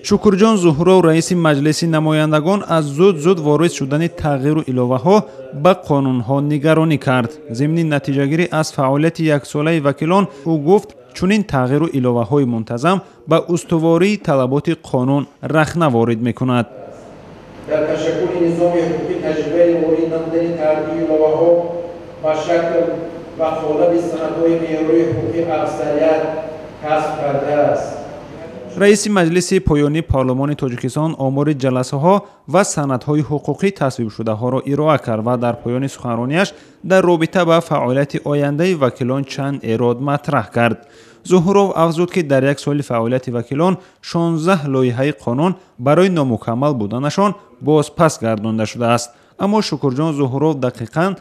шукурҷон зуҳуров раиси маҷлиси намояндагон аз зуд ворид шудани тағйиру иловаҳо ба қонунҳо нигаронӣ кард. зимни натиҷагирӣ аз фаъолияти яксолаи вакилон ӯ гуфт чунин тағйиру иловаҳои мунтазам ба устувории талаботи қонун рахна ворид мекунад. дар ташаккули низоми ҳуқуқӣ таҷрибаи ворид намудани тағйири иловаҳо ба шакл ва холати санадҳои меъёрии ҳуқуқи аксарият касб кардааст. раиси маҷлиси поёнии парлумони тоҷикистон омори ҷаласаҳо ва санадҳои ҳуқуқӣ тасвибшудаҳоро ироа кард ва дар поёни суханронияш дар робита ба фаъолияти ояндаи вакилон чанд эрод матраҳ кард. зуҳуров афзуд ки дар як соли фаъолияти вакилон 16 лоиҳаи қонун барои номукаммал буданашон бозпас гардонда шудааст. аммо шукурҷон зуҳуров дақиқан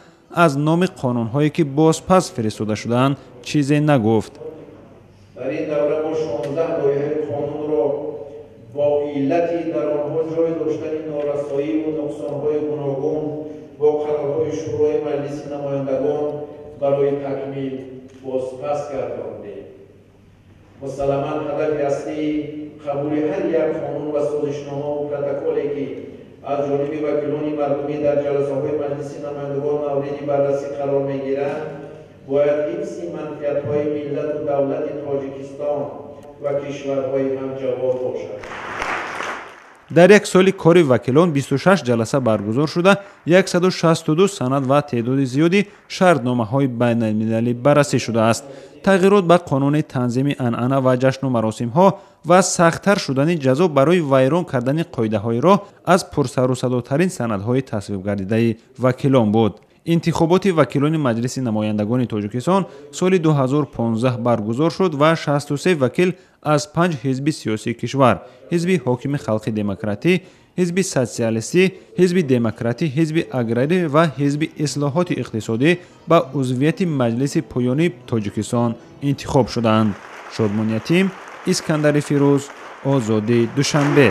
аз номи қонунҳое ки бозпас фиристода шудаанд чизе нагуфт. дар ин давра мо 16 лоиҳаи қонунро бо иллати дар онҳо ҷой доштани норасоиву нуқсонҳои гуногун бо қарорҳои шӯрои маҷлиси намояндагон барои такмил бозпас гардондем. мусалламан ҳадафи аслии қабули ҳар як қонун ва созишномаву протоколе ки аз ҷониби вакилони мардумӣ дар ҷаласаҳои маҷлиси намояндагон мавриди баррасӣ қарор мегиранд бояд ҳифзи манфиатҳои миллату давлати тоҷикистон ва кишварҳои ҳамҷавор бошад. дар як соли кори вакилон 26 ҷаласа баргузор шуда 162 санад ва теъдоди зиёди шартномаҳои байналмилалӣ баррасӣ шудааст. тағйирот ба қонуни танзими анъана ва ҷашну маросимҳо ва сахттар шудани ҷазо барои вайрон кардани қоидаҳои роҳ аз пурсарусадотарин санадҳои тасвибгардидаи вакилон буд. интихоботи вакилони маҷлиси намояндагони тоҷикистон соли 2015 баргузор шуд ва 63 вакил аз 5 ҳизби сиёсии кишвар ҳизби ҳокими халқи демократӣ, ҳизби социалистӣ, ҳизби демократӣ, ҳизби аграрӣ ва ҳизби ислоҳоти иқтисодӣ ба узвияти маҷлиси поёнии тоҷикистон интихоб шуданд. шодмон Ятим, Искандари Фирӯз, Озодӣ, Душанбе.